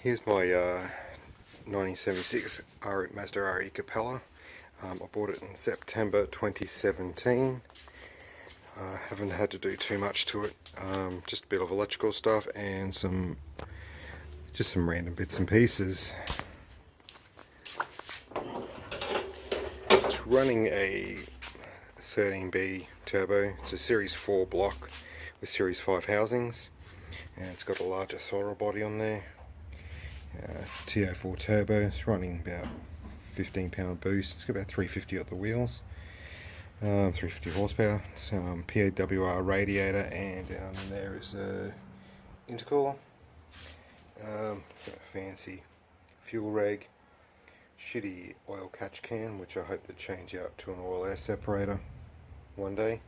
Here's my 1976 Mazda RE Capella. I bought it in September 2017. Haven't had to do too much to it, just a bit of electrical stuff and some random bits and pieces. It's running a 13B turbo. It's a Series 4 block with Series 5 housings, and it's got a larger throttle body on there. TO4 turbo. It's running about 15 pound boost. It's got about 350 at the wheels, 350 horsepower. It's, PWR radiator, and down there is a intercooler. Got a fancy fuel reg, shitty oil catch can, which I hope to change out to an oil air separator one day,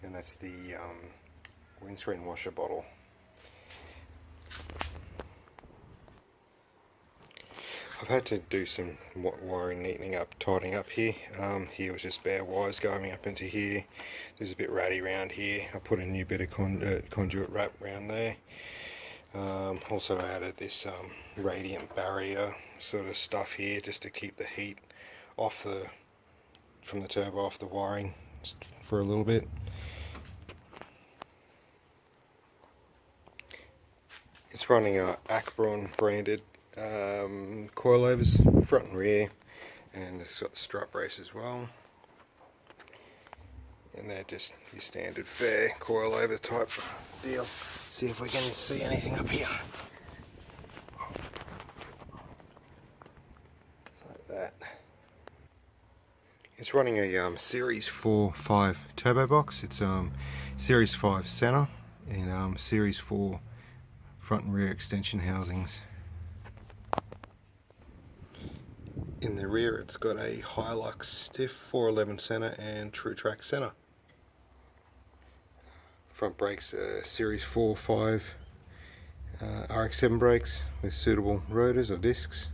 and that's the windscreen washer bottle. I've had to do some wiring neatening up, tidying up here. Here was just bare wires going up into here. There's a bit ratty around here. I put a new bit of conduit wrap around there. Also added this radiant barrier sort of stuff here just to keep the heat off from the turbo off the wiring for a little bit. It's running a Akron branded coilovers, front and rear, and it's got the strut brace as well, and they're just your standard fair coilover type deal. See if we can see anything up here. Just like that. It's running a Series 4.5 turbo box. It's Series 5 center and Series 4 front and rear extension housings. In the rear, it's got a Hilux stiff 411 center and True Track center. Front brakes Series 4.5 RX7 brakes with suitable rotors or discs.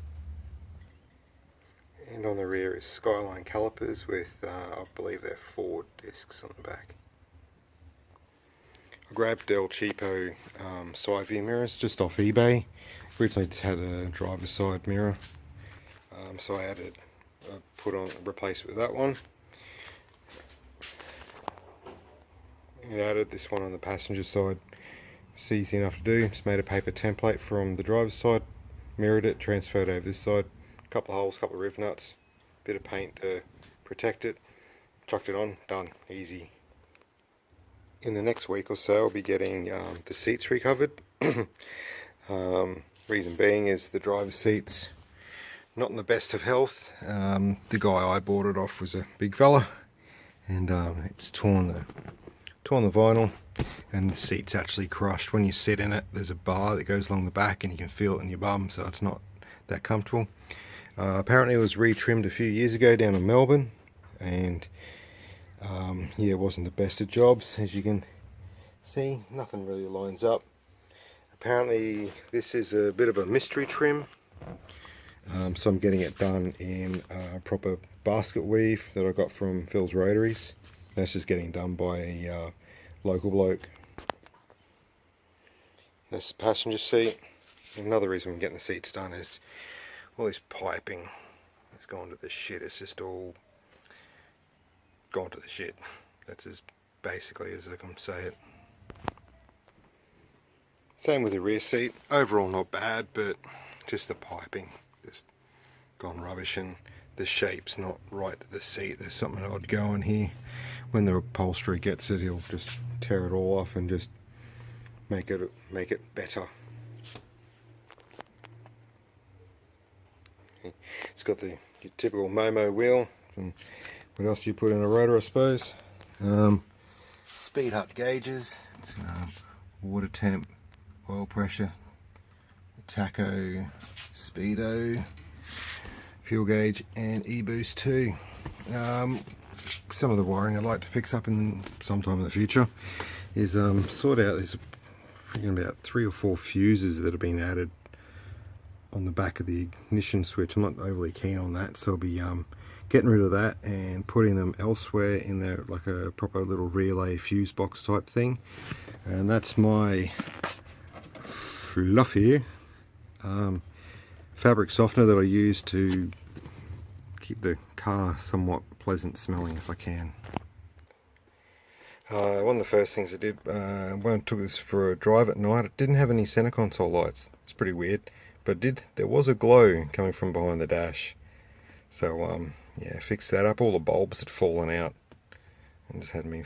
And on the rear is Skyline calipers with, I believe they're 4 discs on the back. I grabbed El Cheapo Sideview Mirrors just off eBay. Originally it had a driver's side mirror. So I replaced it with that one, and added this one on the passenger side. It's easy enough to do. Just made a paper template from the driver's side, mirrored it, transferred over this side, a couple of holes, couple of riv nuts, bit of paint to protect it, chucked it on, done, easy. In the next week or so I'll be getting the seats recovered. Reason being is the driver's seats not in the best of health. The guy I bought it off was a big fella, and it's torn the vinyl, and the seat's actually crushed. When you sit in it, there's a bar that goes along the back, and you can feel it in your bum, so it's not that comfortable. Apparently, it was re-trimmed a few years ago down in Melbourne, and yeah, it wasn't the best of jobs. As you can see, nothing really lines up. Apparently, this is a bit of a mystery trim. So I'm getting it done in proper basket weave that I got from Phil's Rotaries. This is getting done by a local bloke. That's the passenger seat. Another reason we're getting the seats done is all this piping has gone to the shit. It's just all gone to the shit. That's as basically as I can say it. Same with the rear seat. Overall not bad, but just the piping just gone rubbish, and the shape's not right to the seat. There's something odd going here. When the upholsterer gets it, he'll just tear it all off and just make it better. It's got the typical Momo wheel. And what else do you put in a rotor, I suppose? Speed up gauges. It's water temp, oil pressure, tacho, speedo, fuel gauge, and e-boost too. Some of the wiring I'd like to fix up in sometime in the future is sort out there's about 3 or 4 fuses that have been added on the back of the ignition switch. I'm not overly keen on that, so I'll be getting rid of that and putting them elsewhere in there, like a proper little relay fuse box type thing. And that's my fluff here. fabric softener that I use to keep the car somewhat pleasant smelling if I can. One of the first things I did when I took this for a drive at night, it didn't have any center console lights. It's pretty weird, but there was a glow coming from behind the dash. So yeah, fixed that up. All the bulbs had fallen out and just hadn't been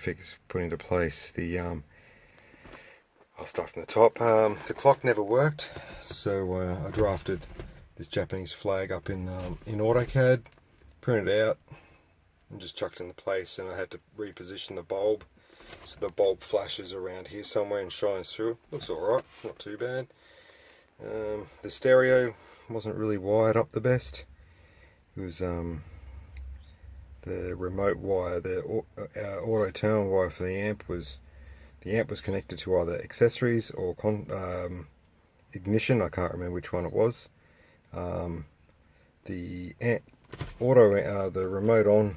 put into place. I'll start from the top. The clock never worked, so I drafted this Japanese flag up in AutoCAD, printed it out, and just chucked it into place. And I had to reposition the bulb, so the bulb flashes around here somewhere and shines through. Looks alright, not too bad. The stereo wasn't really wired up the best. It was the remote wire, the auto turn wire for the amp was connected to either accessories or ignition. I can't remember which one it was. The remote on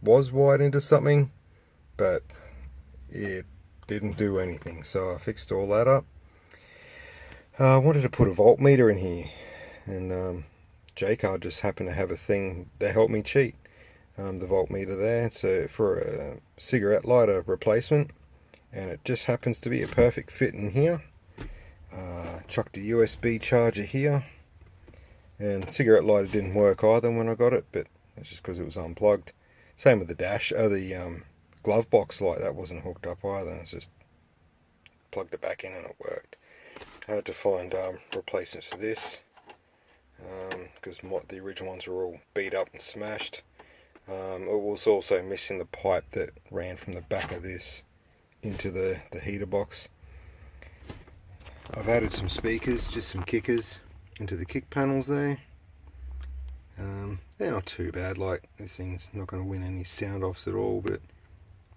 was wired into something, but it didn't do anything, so I fixed all that up. I wanted to put a voltmeter in here, and Jaycar just happened to have a thing that helped me cheat. The voltmeter there, so for a cigarette lighter replacement, and it just happens to be a perfect fit in here. Chucked a USB charger here, and cigarette lighter didn't work either when I got it, but that's just because it was unplugged. Same with the dash, the glove box light, that wasn't hooked up either. It's just plugged it back in and it worked. I had to find replacements for this because the original ones were all beat up and smashed. It was also missing the pipe that ran from the back of this into the heater box. I've added some speakers, just some kickers, into the kick panels there. They're not too bad, like this thing's not going to win any sound offs at all, but it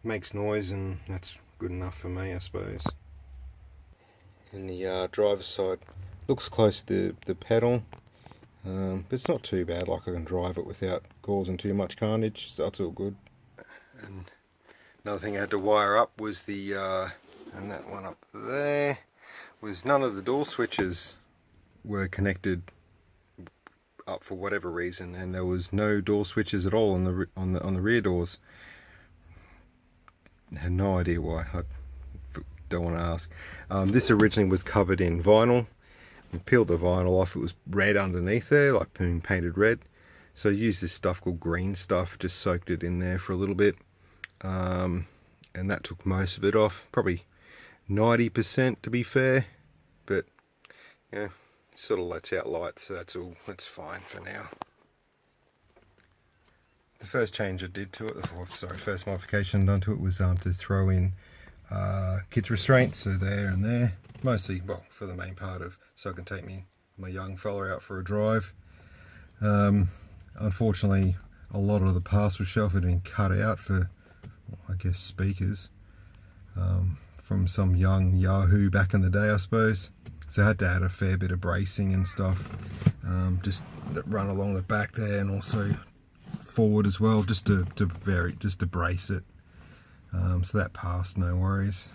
makes noise and that's good enough for me, I suppose. And the driver's side looks close to the pedal, but it's not too bad, like I can drive it without causing too much carnage, so that's all good. And another thing I had to wire up was and that one up there, was none of the door switches were connected up for whatever reason, and there was no door switches at all on the rear doors. I had no idea why. I don't want to ask. This originally was covered in vinyl. I peeled the vinyl off. It was red underneath there, like being painted red. So I used this stuff called green stuff, just soaked it in there for a little bit, and that took most of it off. Probably 90% to be fair, but yeah, sort of lets out light, so that's fine for now. The first change I did to it, first modification done to it was to throw in kids restraints, so there and there, mostly, well, for the main part of, so I can take my young fella out for a drive. Unfortunately, a lot of the parcel shelf had been cut out for, I guess, speakers from some young Yahoo back in the day, I suppose. So I had to add a fair bit of bracing and stuff, just that run along the back there and also forward as well, just to brace it. So that passed, no worries.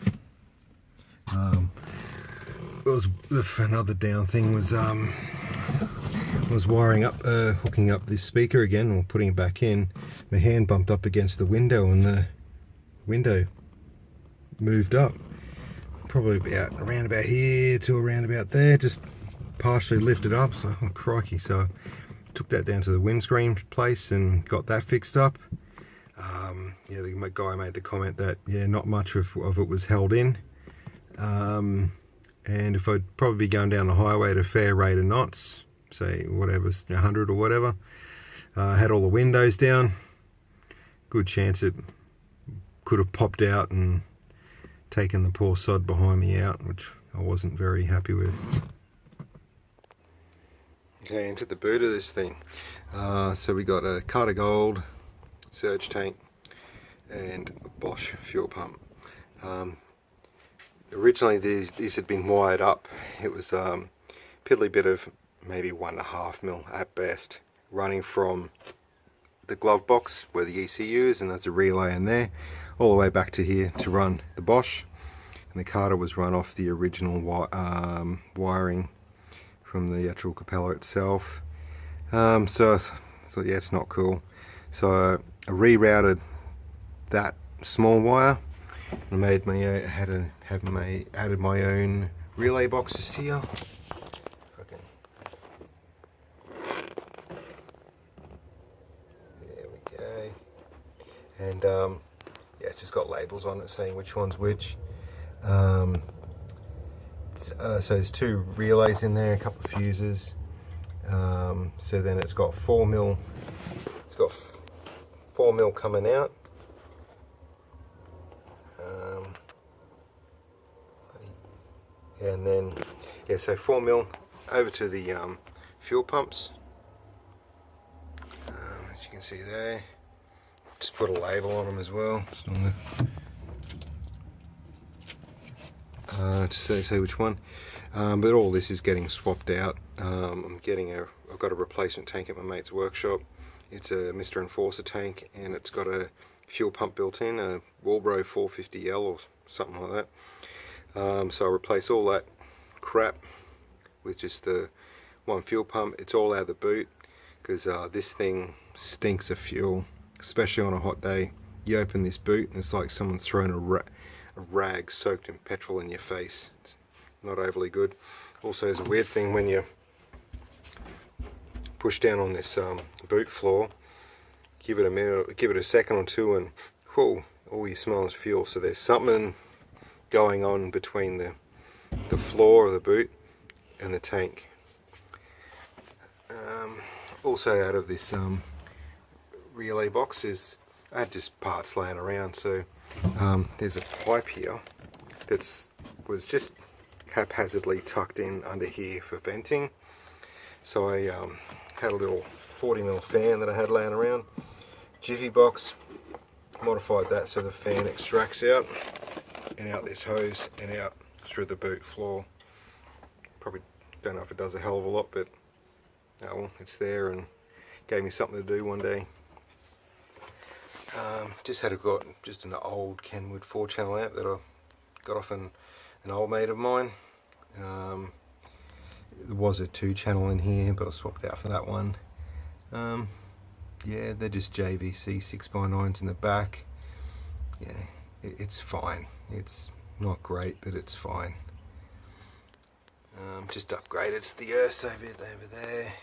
Another down thing was wiring up, hooking up this speaker again, or putting it back in. My hand bumped up against the window, and the window moved up, probably around about here to around about there, just partially lifted up. So, oh crikey! So I took that down to the windscreen place and got that fixed up. Yeah, the guy made the comment that not much of it was held in, and if I'd probably be going down the highway at a fair rate of knots, say whatever, 100 or whatever, had all the windows down, good chance it could have popped out and taken the poor sod behind me out, which I wasn't very happy with. Okay, into the boot of this thing. So we got a Carter Gold surge tank and a Bosch fuel pump. Originally these had been wired up. It was a piddly bit of maybe 1.5 mil at best, running from the glove box where the ECU is, and there's a relay in there, all the way back to here to run the Bosch. And the Carter was run off the original wiring from the actual Capella itself. So I thought, yeah, it's not cool. So I rerouted that small wire. I made my added my own relay boxes here. There we go. And yeah, it's just got labels on it saying which one's which. So there's 2 relays in there, a couple of fuses. So then it's got 4mm. It's got 4mm coming out. And then, yeah, so 4mm over to the fuel pumps. As you can see there, just put a label on them as well, just on the, to say which one. But all this is getting swapped out. I've got a replacement tank at my mate's workshop. It's a Mr. Enforcer tank, and it's got a fuel pump built in, a Walbro 450L or something like that. So I replace all that crap with just the one fuel pump. It's all out of the boot because this thing stinks of fuel, especially on a hot day. You open this boot and it's like someone's thrown a rag soaked in petrol in your face. It's not overly good. Also, there's a weird thing when you push down on this boot floor, give it a minute, give it a second or two, and whoa, all you smell is fuel. So there's something going on between the floor of the boot and the tank. Also, out of this relay box I had just parts laying around. So there's a pipe here that was just haphazardly tucked in under here for venting. So I had a little 40mm fan that I had laying around, jiffy box, modified that so the fan extracts out and out this hose and out through the boot floor. Probably don't know if it does a hell of a lot, but oh well, it's there and gave me something to do one day. Just got an old Kenwood 4-channel amp that I got off an old mate of mine. There was a 2-channel in here, but I swapped out for that one. Yeah, they're just JVC 6x9s in the back. Yeah, it's fine. It's not great, but it's fine. Just upgraded to the earth over there.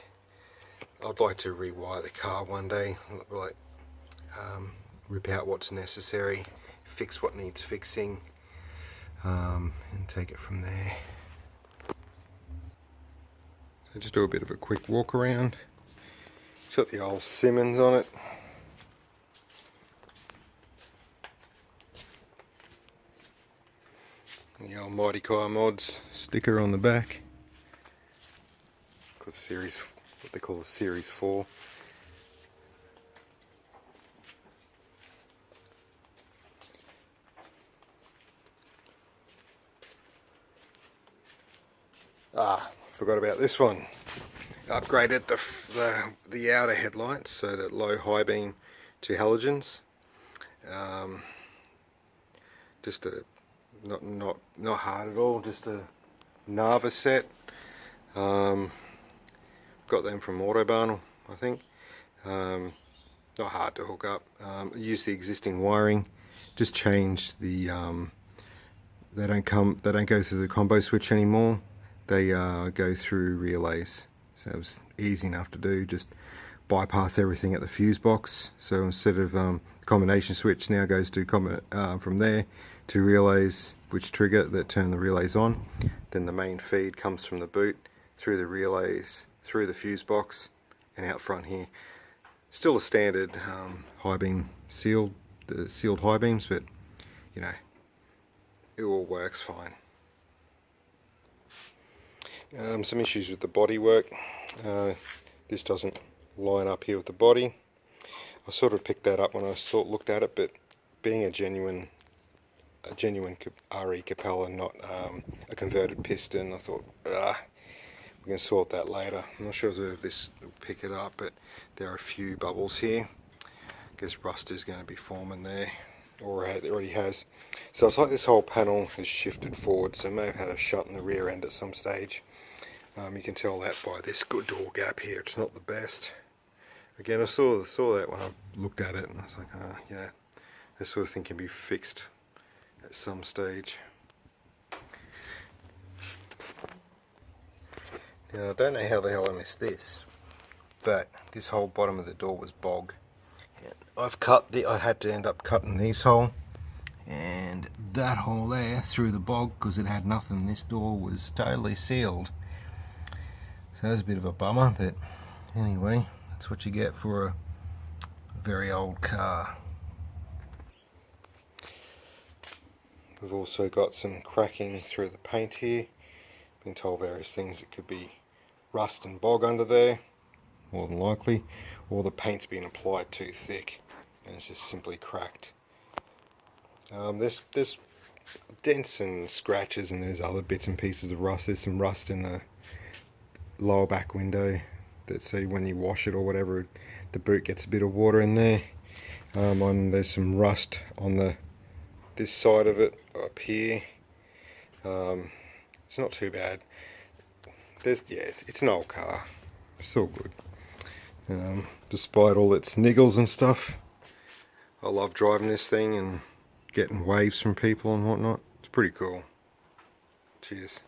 I'd like to rewire the car one day, like rip out what's necessary, fix what needs fixing, and take it from there. So just do a bit of a quick walk around. It's got the old Simmons on it. The old Mighty Car Mods sticker on the back. Got series, what they call a Series 4. Forgot about this one. Upgraded the outer headlights, so that low high beam to halogens. Just a not hard at all, just a Nava set. Got them from Autobarn, I think. Not hard to hook up. Use the existing wiring. Just change the they don't go through the combo switch anymore. They go through relays. So it was easy enough to do. Just bypass everything at the fuse box. So instead of combination switch, now goes to from there to relays, which trigger that turn the relays on. Then the main feed comes from the boot through the relays, through the fuse box, and out front here. Still a standard high beam sealed high beams, but you know, it all works fine. Some issues with the bodywork. This doesn't line up here with the body. I sort of picked that up when I looked at it, but being a genuine RE Capella, not a converted piston, I thought, we're going to sort that later. I'm not sure if this will pick it up, but there are a few bubbles here. I guess rust is going to be forming there, or it already has. So it's like this whole panel has shifted forward, so I may have had a shot in the rear end at some stage. You can tell that by this good door gap here. It's not the best. Again, I saw that when I looked at it, and I was like, yeah, this sort of thing can be fixed at some stage. Now, I don't know how the hell I missed this, but this whole bottom of the door was bog. And I had to end up cutting this hole and that hole there through the bog because it had nothing. This door was totally sealed. So that was a bit of a bummer, but anyway, that's what you get for a very old car. We've also got some cracking through the paint here. Been told various things. It could be rust and bog under there, more than likely, or the paint's been applied too thick and it's just simply cracked. There's dents and scratches, and there's other bits and pieces of rust. There's some rust in the lower back window that, see, when you wash it or whatever, the boot gets a bit of water in there. There's some rust on this side of it up here. It's not too bad. It's an old car. It's all good. Despite all its niggles and stuff, I love driving this thing and getting waves from people and whatnot. It's pretty cool. Cheers.